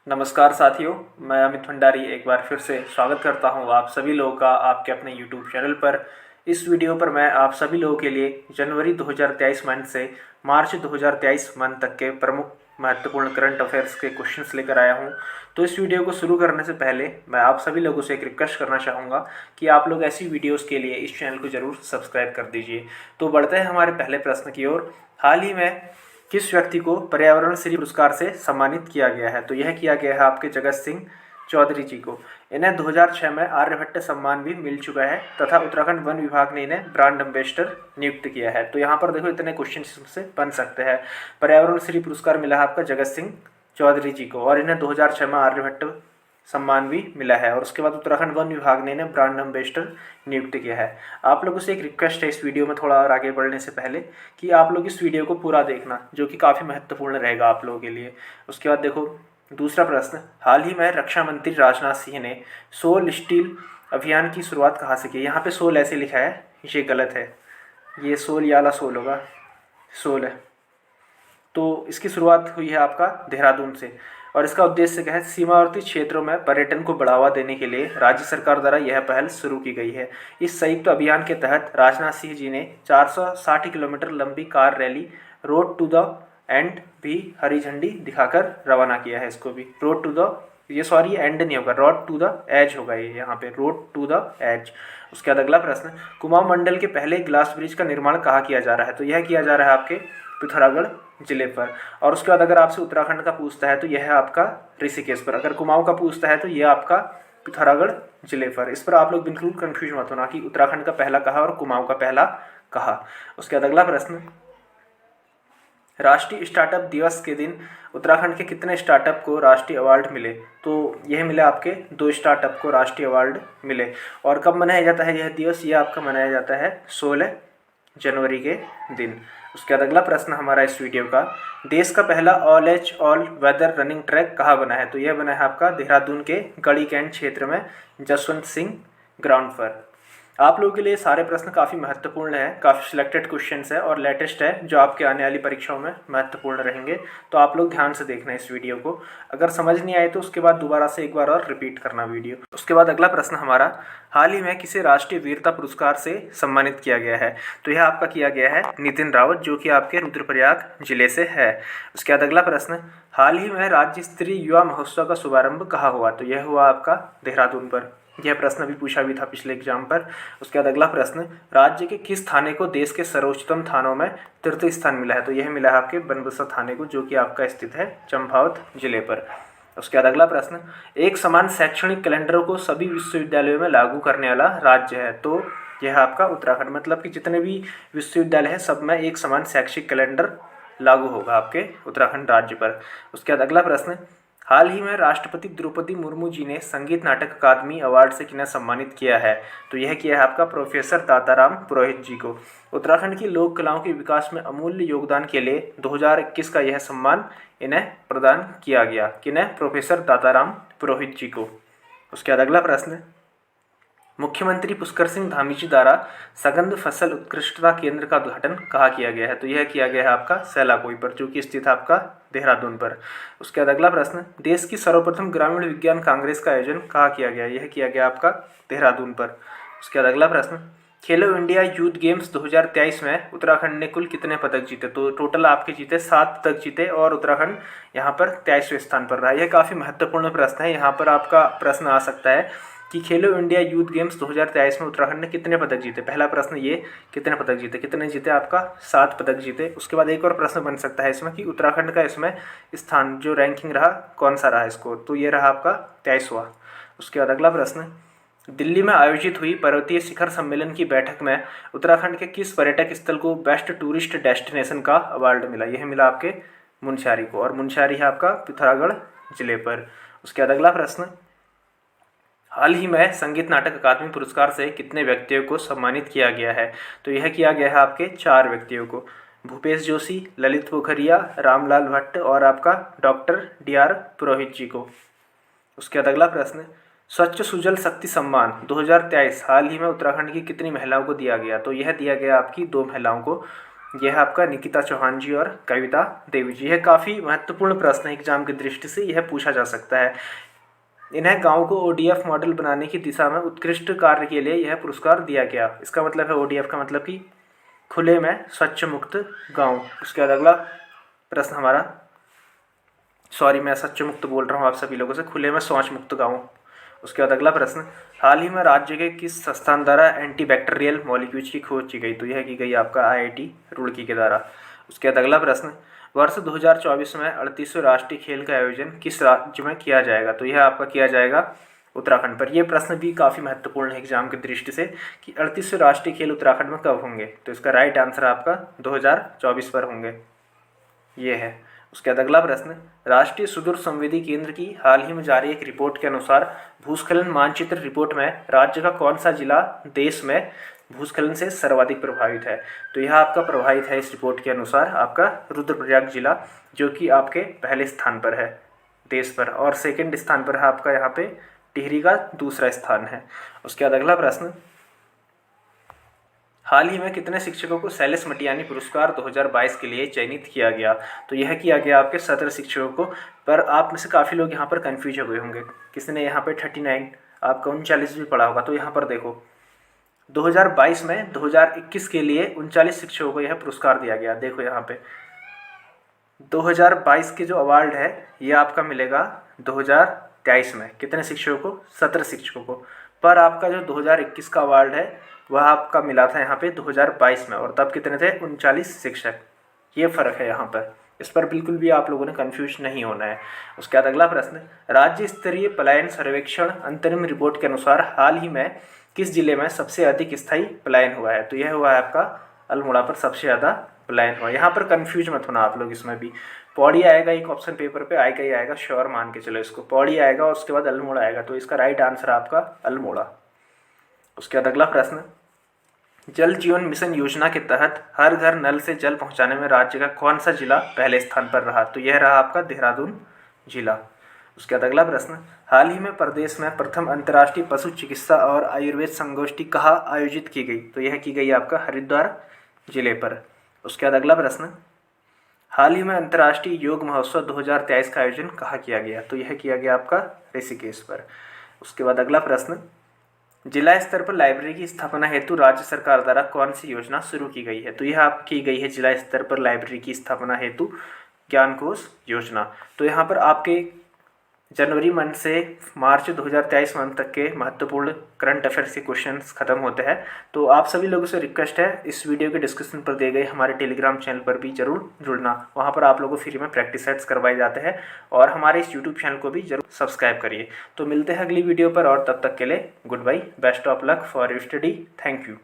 नमस्कार साथियों, मैं अमित भंडारी एक बार फिर से स्वागत करता हूं आप सभी लोगों का आपके अपने YouTube चैनल पर। इस वीडियो पर मैं आप सभी लोगों के लिए जनवरी 2023 मंथ से मार्च 2023 मंथ तक के प्रमुख महत्वपूर्ण करंट अफेयर्स के क्वेश्चंस लेकर आया हूं। तो इस वीडियो को शुरू करने से पहले मैं आप सभी लोगों से एक रिक्वेस्ट करना चाहूँगा कि आप लोग ऐसी वीडियोज़ के लिए इस चैनल को ज़रूर सब्सक्राइब कर दीजिए। तो बढ़ते हैं हमारे पहले प्रश्न की ओर। हाल ही में किस व्यक्ति को पर्यावरण श्री पुरस्कार से सम्मानित किया गया है? तो यह किया गया है आपके जगत सिंह चौधरी जी को। इन्हें 2006 में आर्यभट्ट सम्मान भी मिल चुका है तथा उत्तराखंड वन विभाग ने इन्हें ब्रांड एम्बेसडर नियुक्त किया है। तो यहाँ पर देखो इतने क्वेश्चन से बन सकते हैं। पर्यावरण श्री पुरस्कार मिला है आपका जगत सिंह चौधरी जी को और इन्हें 2006 में आर्यभट्ट सम्मान भी मिला है और उसके बाद उत्तराखंड वन विभाग ने इन्हें ब्रांड एम्बेसडर नियुक्त किया है। आप लोगों से एक रिक्वेस्ट है इस वीडियो में थोड़ा और आगे बढ़ने से पहले कि आप लोग इस वीडियो को पूरा देखना, जो कि काफ़ी महत्वपूर्ण रहेगा आप लोगों के लिए। उसके बाद देखो दूसरा प्रश्न, हाल ही में रक्षा मंत्री राजनाथ सिंह ने सोल स्टील अभियान की शुरुआत कहाँ से की? यहाँ पे सोल ऐसे लिखा है, ये गलत है, ये सोल याला सोल होगा, सोल है। तो इसकी शुरुआत हुई है आपका देहरादून से और इसका उद्देश्य क्या है? सीमावर्ती क्षेत्रों में पर्यटन को बढ़ावा देने के लिए राज्य सरकार द्वारा यह पहल शुरू की गई है। इस संयुक्त अभियान के तहत राजनाथ सिंह जी ने 460 किलोमीटर लंबी car rally road to the end भी हरी झंडी दिखाकर रवाना किया है। इसको भी रोड टू द, ये सॉरी एंड नहीं होगा, रोड टू द एज होगा ये यहाँ पे, रोड टू द एज। उसके बाद अगला प्रश्न, कुमाऊं मंडल के पहले ग्लास ब्रिज का निर्माण कहाँ किया जा रहा है? तो यह किया जा रहा है आपके पिथौरागढ़ जिले पर। और उसके बाद अगर आपसे उत्तराखंड का पूछता है तो यह है आपका ऋषिकेश पर। अगर कुमाऊं का पूछता है तो यह आपका पिथौरागढ़ जिले पर। इस पर आप लोग बिल्कुल कंफ्यूज मत होना कि उत्तराखंड का पहला कहा और कुमाऊं का पहला कहा। उसके बाद अगला प्रश्न, राष्ट्रीय स्टार्टअप दिवस के दिन उत्तराखंड के कितने स्टार्टअप को राष्ट्रीय अवार्ड मिले? तो यह मिले आपके 2 स्टार्टअप को राष्ट्रीय अवार्ड मिले। और कब मनाया जाता है यह दिवस? ये आपका मनाया जाता है 16 जनवरी के दिन। उसके बाद अगला प्रश्न हमारा इस वीडियो का, देश का पहला all age all weather running track कहाँ बना है? तो यह बना है आपका देहरादून के गढ़ी कैंट क्षेत्र में जसवंत सिंह ग्राउंड पर। आप लोगों के लिए सारे प्रश्न काफ़ी महत्वपूर्ण हैं, काफ़ी सिलेक्टेड क्वेश्चंस है और लेटेस्ट है जो आपके आने वाली परीक्षाओं में महत्वपूर्ण रहेंगे। तो आप लोग ध्यान से देखना इस वीडियो को। अगर समझ नहीं आए तो उसके बाद दोबारा से एक बार और रिपीट करना वीडियो। उसके बाद अगला प्रश्न हमारा, हाल ही में किसे राष्ट्रीय वीरता पुरस्कार से सम्मानित किया गया है? तो यह आपका किया गया है नितिन रावत, जो कि आपके रुद्रप्रयाग जिले से है। उसके बाद अगला प्रश्न, हाल ही में राज्य स्तरीय युवा महोत्सव का शुभारंभ कहाँ हुआ? तो यह हुआ आपका देहरादून पर। यह प्रश्न भी पूछा भी था पिछले एग्जाम पर। उसके बाद अगला प्रश्न, राज्य के किस थाने को देश के सर्वोच्चतम थानों में तृतीय स्थान मिला है? तो यह मिला है आपके बनबसा थाने को, जो कि आपका स्थित है चंपावत जिले पर। उसके बाद अगला प्रश्न, एक समान शैक्षणिक कैलेंडर को सभी विश्वविद्यालयों में लागू करने वाला राज्य है? तो यह आपका उत्तराखंड, मतलब कि जितने भी विश्वविद्यालय हैं सब में एक समान शैक्षिक कैलेंडर लागू होगा आपके उत्तराखंड राज्य पर। उसके बाद अगला प्रश्न, हाल ही में राष्ट्रपति द्रौपदी मुर्मू जी ने संगीत नाटक अकादमी अवार्ड से किन्हें सम्मानित किया है? तो यह किया है आपका प्रोफेसर दाताराम पुरोहित जी को। उत्तराखंड की लोक कलाओं के विकास में अमूल्य योगदान के लिए 2021 का यह सम्मान इन्हें प्रदान किया गया। किन्हें? प्रोफेसर दाताराम पुरोहित जी को। उसके बाद अगला प्रश्न, मुख्यमंत्री पुष्कर सिंह धामी जी द्वारा सगंध फसल उत्कृष्टता केंद्र का उद्घाटन कहाँ किया गया है? तो यह किया गया है आपका सैलाकोई पर, जो कि स्थित है आपका देहरादून पर। उसके बाद अगला प्रश्न, देश की सर्वप्रथम ग्रामीण विज्ञान कांग्रेस का आयोजन कहाँ किया गया? यह किया गया आपका देहरादून पर। उसके बाद अगला प्रश्न, खेलो इंडिया यूथ गेम्स 2023 में उत्तराखंड ने कुल कितने पदक जीते? तो टोटल आपके जीते 7 पदक जीते और उत्तराखंड यहाँ पर 23वें स्थान पर रहा। यह काफ़ी महत्वपूर्ण प्रश्न है। यहाँ पर आपका प्रश्न आ सकता है कि खेलो इंडिया यूथ गेम्स 2023 में उत्तराखंड ने कितने पदक जीते? पहला प्रश्न ये, कितने पदक जीते? कितने जीते? आपका 7 पदक जीते। उसके बाद एक और प्रश्न बन सकता है इसमें कि उत्तराखंड का इसमें स्थान जो रैंकिंग रहा कौन सा रहा इसको? तो ये रहा आपका 23वां। उसके बाद अगला प्रश्न, दिल्ली में आयोजित हुई पर्वतीय शिखर सम्मेलन की बैठक में उत्तराखंड के किस पर्यटक स्थल को बेस्ट टूरिस्ट डेस्टिनेशन का अवार्ड मिला? यह मिला आपके मुनस्यारी को और मुनस्यारी है आपका पिथौरागढ़ जिले पर। उसके बाद अगला प्रश्न, हाल ही में संगीत नाटक अकादमी पुरस्कार से कितने व्यक्तियों को सम्मानित किया गया है? तो यह किया गया है आपके 4 व्यक्तियों को, भूपेश जोशी, ललित पोखरिया, रामलाल भट्ट और आपका डॉक्टर DR पुरोहित जी को। उसके बाद अगला प्रश्न, स्वच्छ सुजल शक्ति सम्मान 2023 हाल ही में उत्तराखंड की कितनी महिलाओं को दिया गया? तो यह दिया गया आपकी 2 महिलाओं को, यह है आपका निकिता चौहान जी और कविता देवी जी। यह काफ़ी महत्वपूर्ण प्रश्न है, एग्जाम की दृष्टि से यह पूछा जा सकता है। इन्हें गांव को ओडीएफ मॉडल बनाने की दिशा में उत्कृष्ट कार्य के लिए यह पुरस्कार दिया गया। इसका मतलब है ओडीएफ का मतलब कि खुले में स्वच्छ मुक्त गांव। उसके बाद अगला प्रश्न हमारा, सॉरी मैं स्वच्छ मुक्त बोल रहा हूँ आप सभी लोगों से, खुले में शौच मुक्त गांव। उसके बाद अगला प्रश्न, हाल ही में राज्य के किस संस्थान द्वारा एंटीबैक्टीरियल मॉलिक्यूल्स की खोज की गई? तो यह की गई आपका आईआईटी रुड़की के द्वारा। उसके बाद अगला प्रश्न, वर्ष 2024 में 38वें राष्ट्रीय खेल का आयोजन किस राज्य में किया जाएगा? तो यह आपका किया जाएगा उत्तराखंड पर। यह प्रश्न भी काफ़ी महत्वपूर्ण है एग्जाम की दृष्टि से कि 38वें राष्ट्रीय खेल उत्तराखंड में कब होंगे? तो इसका राइट आंसर आपका 2024 पर होंगे, ये है। उसके बाद अगला प्रश्न, राष्ट्रीय सुदूर संवेदी केंद्र की हाल ही में जारी एक रिपोर्ट के अनुसार भूस्खलन मानचित्र रिपोर्ट में राज्य का कौन सा जिला देश में भूस्खलन से सर्वाधिक प्रभावित है? तो यह आपका प्रभावित है इस रिपोर्ट के अनुसार आपका रुद्रप्रयाग जिला, जो कि आपके पहले स्थान पर है देश पर, और सेकंड स्थान पर है आपका यहाँ पे टिहरी का दूसरा स्थान है। उसके बाद अगला प्रश्न, हाल ही में कितने शिक्षकों को शैलेश मटियानी पुरस्कार 2022 के लिए चयनित किया गया? तो यह किया गया आपके 17 शिक्षकों को। पर आप में से काफ़ी लोग यहाँ पर कन्फ्यूज हो गए होंगे, किसी ने यहाँ पे 39, आपका 39 भी पढ़ा होगा। तो यहाँ पर देखो 2022 में 2021 के लिए 39 शिक्षकों को यह पुरस्कार दिया गया। देखो यहाँ पे 2022 के जो अवार्ड है ये आपका मिलेगा 2023 में कितने शिक्षकों को? 17 शिक्षकों को। पर आपका जो 2021 का अवार्ड है वह आपका मिला था यहाँ पे 2022 में, और तब कितने थे? 39 शिक्षक। ये फ़र्क है यहाँ पर, इस पर बिल्कुल भी आप लोगों ने कन्फ्यूज नहीं होना है। उसके बाद अगला प्रश्न, राज्य स्तरीय पलायन सर्वेक्षण अंतरिम रिपोर्ट के अनुसार हाल ही में किस जिले में सबसे अधिक स्थायी पलायन हुआ है? तो यह हुआ है आपका अल्मोड़ा पर सबसे ज़्यादा पलायन हुआ। यहाँ पर कन्फ्यूज मत होना आप लोग, इसमें भी पौड़ी आएगा एक ऑप्शन पेपर पे, आएगा ही आएगा, श्योर मान के चलो इसको, पौड़ी आएगा और उसके बाद अल्मोड़ा आएगा। तो इसका राइट आंसर आपका अल्मोड़ा। उसके बाद अगला प्रश्न, जल जीवन मिशन योजना के तहत हर घर नल से जल पहुंचाने में राज्य का कौन सा जिला पहले स्थान पर रहा? तो यह रहा आपका देहरादून जिला। उसके बाद अगला प्रश्न, हाल ही में प्रदेश में प्रथम अंतर्राष्ट्रीय पशु चिकित्सा और आयुर्वेद संगोष्ठी कहाँ आयोजित की गई? तो यह की गई आपका हरिद्वार जिले पर। उसके बाद अगला प्रश्न, हाल ही में अंतर्राष्ट्रीय योग महोत्सव 2023 का आयोजन कहाँ किया गया? तो यह किया गया आपका ऋषिकेश पर। उसके बाद अगला प्रश्न, जिला स्तर पर लाइब्रेरी की स्थापना हेतु राज्य सरकार द्वारा कौन सी योजना शुरू की गई है? तो यह आप की गई है जिला स्तर पर लाइब्रेरी की स्थापना हेतु ज्ञान कोष योजना। तो यहाँ पर आपके जनवरी मंथ से मार्च 2023 मंथ तक के महत्वपूर्ण करंट अफेयर्स के क्वेश्चंस खत्म होते हैं। तो आप सभी लोगों से रिक्वेस्ट है, इस वीडियो के डिस्क्रिप्शन पर दिए गए हमारे टेलीग्राम चैनल पर भी जरूर जुड़ना। वहाँ पर आप लोगों को फ्री में प्रैक्टिस सेट्स करवाए जाते हैं, और हमारे इस यूट्यूब चैनल को भी जरूर सब्सक्राइब करिए। तो मिलते हैं अगली वीडियो पर, और तब तक के लिए goodbye, best of luck for your study, thank you.